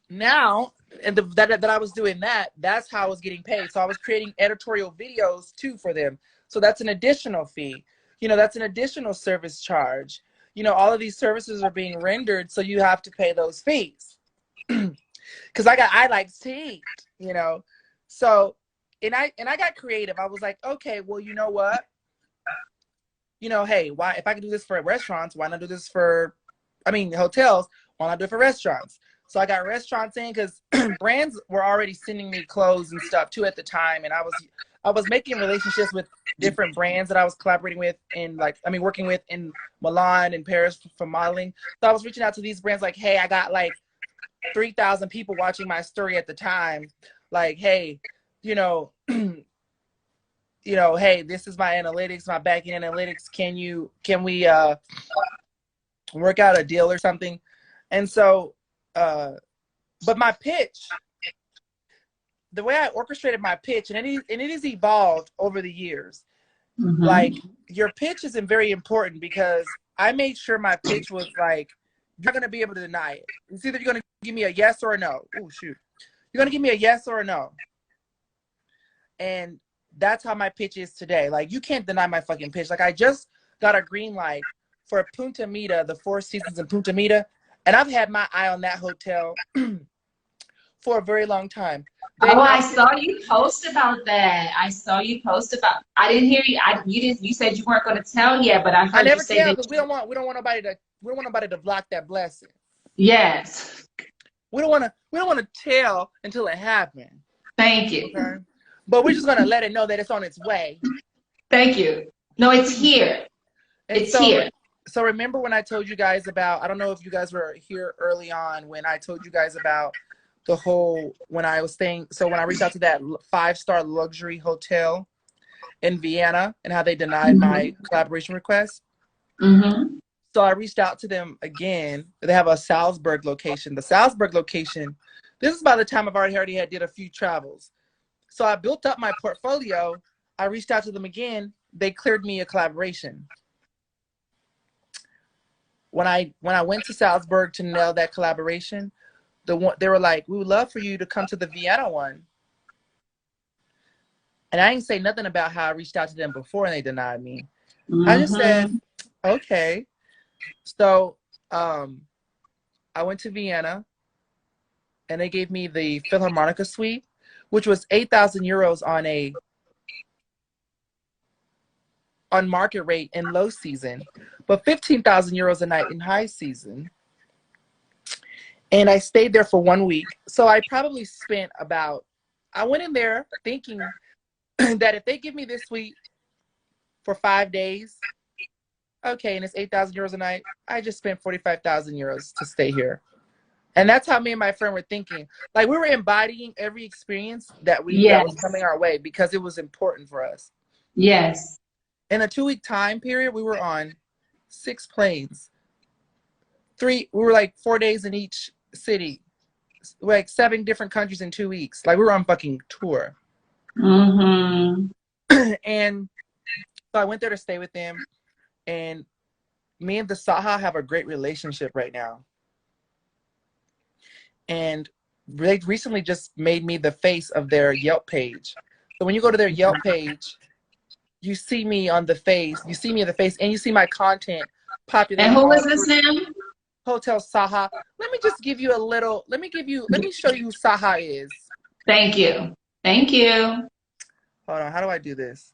now, and that I was doing that's how I was getting paid. So I was creating editorial videos too for them. So that's an additional fee. That's an additional service charge. All of these services are being rendered, so you have to pay those fees. Because I like to eat, you know. So and I got creative. I was like, okay, well, you know what? Hey, why if I can do this for restaurants, why not do this for hotels, why not do it for restaurants? So I got restaurants in because brands were already sending me clothes and stuff too at the time, and I was making relationships with different brands that I was collaborating with working with in Milan and Paris for modeling. So I was reaching out to these brands like, hey, I got like 3,000 people watching my story at the time. Like, hey, you know, hey, this is my analytics, my backend analytics. Can we work out a deal or something? And so, but my pitch, the way I orchestrated my pitch, and it has evolved over the years. Like, Mm-hmm. your pitch is very important because I made sure my pitch was like, you're not going to be able to deny it. It's either you're going to give me a yes or a no. Oh, shoot. You're going to give me a yes or a no. And that's how my pitch is today. Like, you can't deny my fucking pitch. Like, I just got a green light for Punta Mita, the Four Seasons in Punta Mita, and I've had my eye on that hotel for a very long time. Oh, They I asked me, saw you post about that. I saw you post about. I didn't hear you. You didn't. You said you weren't going to tell yet, but I I heard you never say tell that. because we don't want nobody to block that blessing. Yes. We don't want to tell until it happened. Thank you. Okay, but we're just gonna let it know that it's on its way. Thank you. No, it's here. And It's so, here. remember when I told you guys about, I don't know if you guys were here early on when I told you guys about the whole, when I was staying, so when I reached out to that 5-star luxury hotel in Vienna and how they denied Mm-hmm. my collaboration request. Mm-hmm. So I reached out to them again. They have a Salzburg location. The Salzburg location, this is by the time I've already did a few travels. So I built up my portfolio. I reached out to them again. They cleared me a collaboration. When I went to Salzburg to nail that collaboration, they were like, we would love for you to come to the Vienna one. And I didn't say nothing about how I reached out to them before and they denied me. I just said, Mm-hmm. okay. So I went to Vienna and they gave me the Philharmonica suite, which was 8,000 euros on market rate in low season, but 15,000 euros a night in high season. And I stayed there for 1 week. So I probably spent I went in there thinking that if they give me this suite, for 5 days. Okay, and it's 8,000 euros a night. I just spent 45,000 euros to stay here. And that's how me and my friend were thinking. Like, we were embodying every experience that was coming Yes. our way because it was important for us. Yes. In a 2-week time period, we were on 6 planes. We were like 4 days in each city. Like 7 different countries in 2 weeks. Like, we were on fucking tour. Mm-hmm. And so I went there to stay with them. And me and the Saha have a great relationship right now. And they recently just made me the face of their Yelp page. So when you go to their Yelp page, you see me on the face. You see me in the face, and you see my content And populating who all is this now? Hotel Saha. Let me just give you a little. Let me show you who Saha is. Thank you. Thank you. Hold on. How do I do this?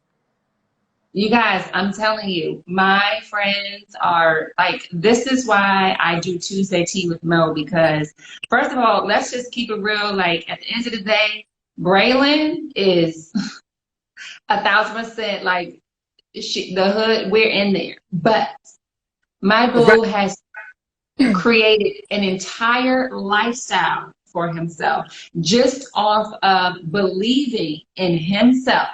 You guys, I'm telling you, my friends are like, this is why I do Tuesday Tea with Mo, because first of all, let's just keep it real. Like, at the end of the day, Braylen is 1,000% like the hood. We're in there, but my Right. boo has created an entire lifestyle for himself just off of believing in himself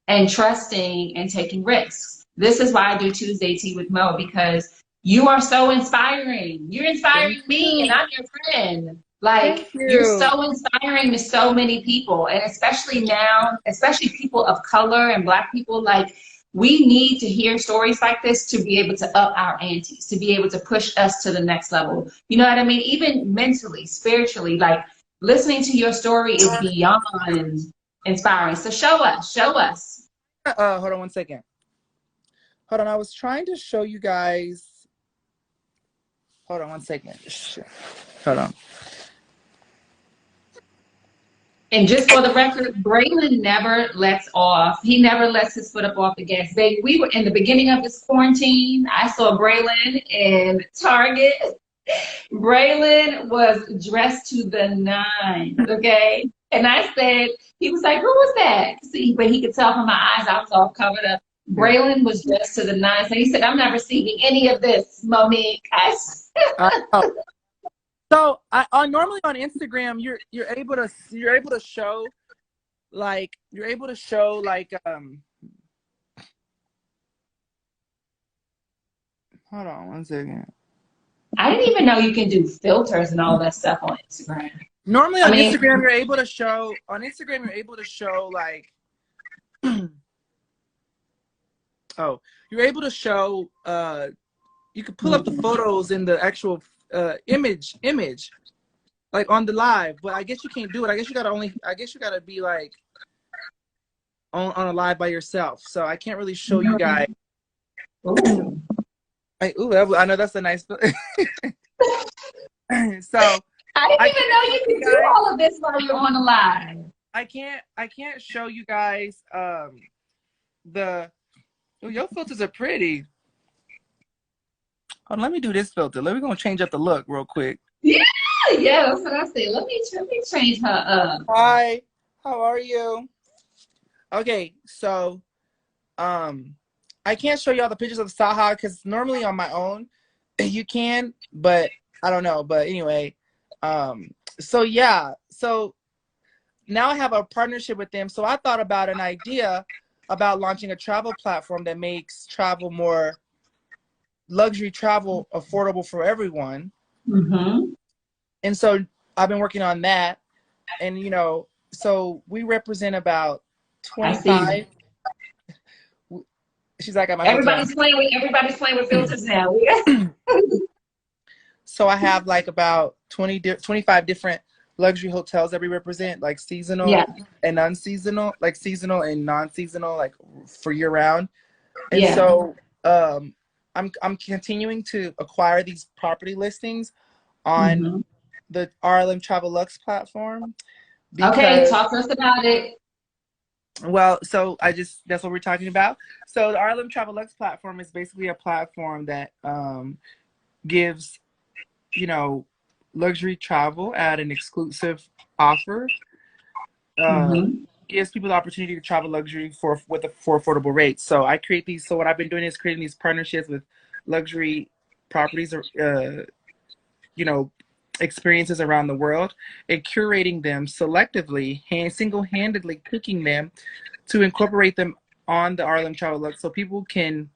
and trusting and taking risks. This is why I do Tuesday Tea with Mo, because you are so inspiring. You're Thank inspiring me, and you. I'm your friend. Thank Like, you're you. so inspiring to so many people, and especially now, especially people of color and Black people. Like, we need to hear stories like this to be able to up our antes, to be able to push us to the next level. You know what I mean? Even mentally, spiritually, like, listening to your story is beyond inspiring. So show us, show us. Hold on one second. Hold on. I was trying to show you guys. Hold on one second. Hold on. And just for the record, Braylen never lets off. He never lets his foot up off the gas. Baby, we were in the beginning of this quarantine. I saw Braylen in Target. Braylen was dressed to the nines, okay? And I said, he was like, who was that? See, but he could tell from my eyes I was all covered up. Yeah. Braylen was dressed to the nines. And he said, I'm not receiving any of this, Monique. So normally on Instagram, you're able to show like hold on one second. I didn't even know you can do filters and all that stuff on Instagram. Normally I on mean, Instagram you're able to show like oh, you're able to show you can pull up the photos in the actual image like on the live, but I guess you can't do it. I guess you gotta be like on a live by yourself. So I can't really show you guys. ooh. I know that's a nice. So I didn't even know you could do all of this while you're on the live. I can't show you guys your filters are pretty. Oh, let me do this filter. We're gonna change up the look real quick. Yeah, that's what I said. Let me change her up. Hi, how are you? Okay, so I can't show you all the pictures of Saha because normally on my own you can, but I don't know. But anyway, so yeah, so now I have a partnership with them. So I thought about an idea about launching a travel platform that makes luxury travel affordable for everyone. Mm-hmm. And so I've been working on that. And, so we represent about 25. She's like, at my Everybody's playing with filters now. So I have like about 25 different luxury hotels that we represent, like seasonal and unseasonal, like seasonal and non-seasonal, like for year round. And so I'm continuing to acquire these property listings on the RLM Travel Lux platform. Okay, talk to us about it. Well, so that's what we're talking about. So the RLM Travel Lux platform is basically a platform that gives, luxury travel at an exclusive offer. gives people the opportunity to travel luxury for affordable rates. So I create these. So what I've been doing is creating these partnerships with luxury properties, you know, experiences around the world, and curating them selectively, single-handedly picking them to incorporate them on the RLM Travel Lux, so people can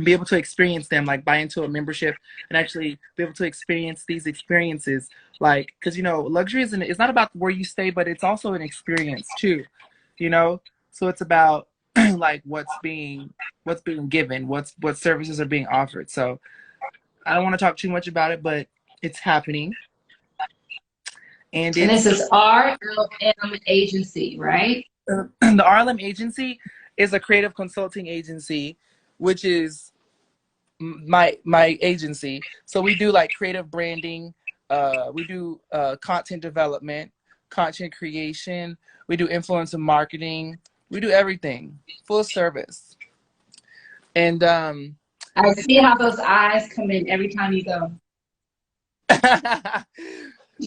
be able to experience them, like buy into a membership and actually be able to experience these experiences. Like, because luxury isn't, it's not about where you stay, but it's also an experience too, you know. So it's about like what's being given, what services are being offered. So I don't want to talk too much about it, but it's happening, and And this it's is RLM agency, right? the RLM agency is a creative consulting agency, which is my agency. So we do like creative branding, we do content development, content creation, we do influencer marketing, we do everything, full service. And I see how those eyes come in every time you go.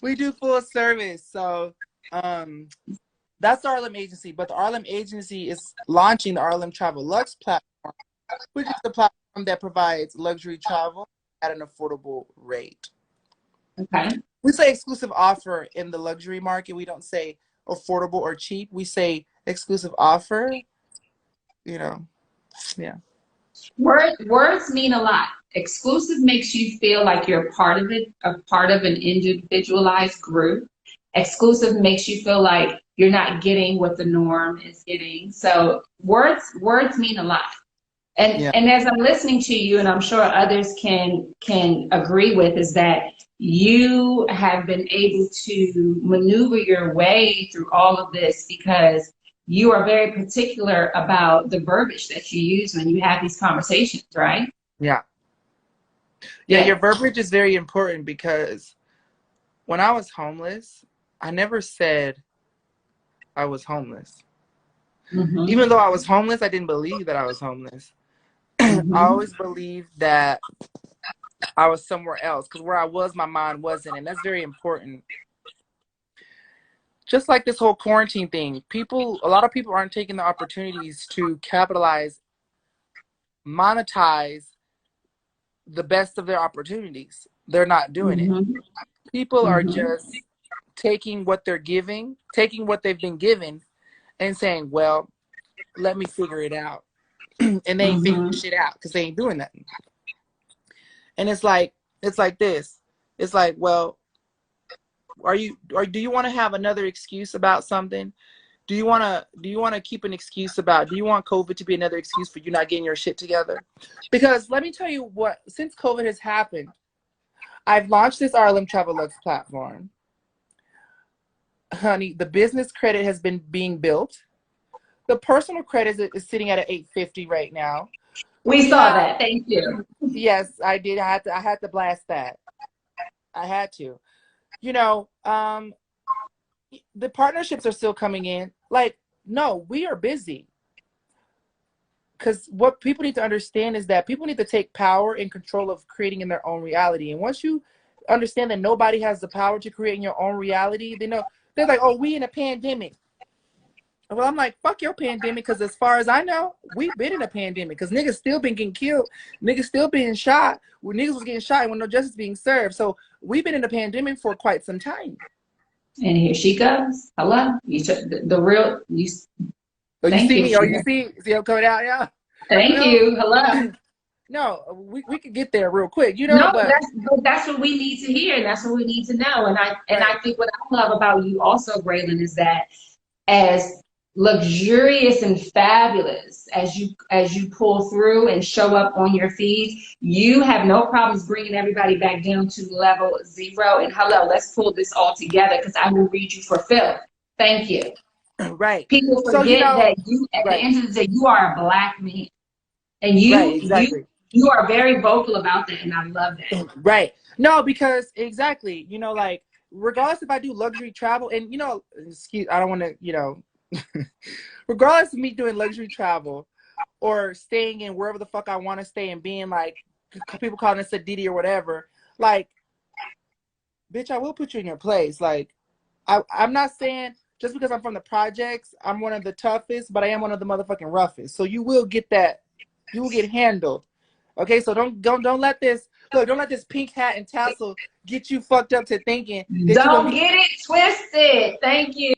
we do full service. So that's the RLM agency, but the RLM agency is launching the RLM Travel Lux platform, which is the platform that provides luxury travel at an affordable rate. Okay. We say exclusive offer in the luxury market. We don't say affordable or cheap. We say exclusive offer. Yeah. Words mean a lot. Exclusive makes you feel like you're a part of it, a part of an individualized group. Exclusive makes you feel like you're not getting what the norm is getting. So words mean a lot. Yeah. And as I'm listening to you, and I'm sure others can agree with, is that you have been able to maneuver your way through all of this because you are very particular about the verbiage that you use when you have these conversations, right? Yeah. Yeah, your verbiage is very important, because when I was homeless, I never said I was homeless. Mm-hmm. Even though I was homeless, I didn't believe that I was homeless. Mm-hmm. I always believed that I was somewhere else, because where I was, my mind wasn't. And that's very important. Just like this whole quarantine thing, a lot of people aren't taking the opportunities to capitalize, monetize the best of their opportunities. They're not doing it. Mm-hmm. People are Mm-hmm. just taking what they're giving, taking what they've been given, and saying, well, let me figure it out. And they ain't figuring shit out because they ain't doing nothing. And it's like this. It's like, well, do you want to have another excuse about something? Do you want to keep an excuse about, do you want COVID to be another excuse for you not getting your shit together? Because let me tell you what, since COVID has happened, I've launched this RLM Travel Lux platform. Honey, the business credit has been being built. The personal credit is sitting at an 850 right now. We saw that. Thank you. Yes, I did. I had to blast that. I had to. The partnerships are still coming in. Like, no, we are busy. Because what people need to understand is that people need to take power and control of creating in their own reality. And once you understand that nobody has the power to create in your own reality, they're like, oh, we in a pandemic. Well, I'm like, fuck your pandemic, because as far as I know, we've been in a pandemic, because niggas still been getting killed, niggas still being shot, when niggas was getting shot when no justice being served. So we've been in a pandemic for quite some time. And here she goes. Hello. You took the real you. Oh, you Thank see you. me? Oh, you see I'm coming out, yeah. Thank you. Hello. No, we could get there real quick, No, but that's what we need to hear, and that's what we need to know. I think what I love about you also, Braylen, is that as luxurious and fabulous as you pull through and show up on your feed, you have no problems bringing everybody back down to level zero. And hello, let's pull this all together, because I will read you for Phil. Thank you. Right. People forget that you, at the end of the day, you are a Black man, and exactly. you are very vocal about that, and I love that. Right. No, because exactly, like, regardless if I do luxury travel, and I don't want to, regardless of me doing luxury travel or staying in wherever the fuck I want to stay and being like, people calling us a Didi or whatever, like, bitch, I will put you in your place. Like, I'm not saying just because I'm from the projects, I'm one of the toughest, but I am one of the motherfucking roughest. So you will get that. You will get handled. Okay, so don't let this look. Don't let this pink hat and tassel get you fucked up to thinking that you're gonna Don't get. get it twisted. Thank you.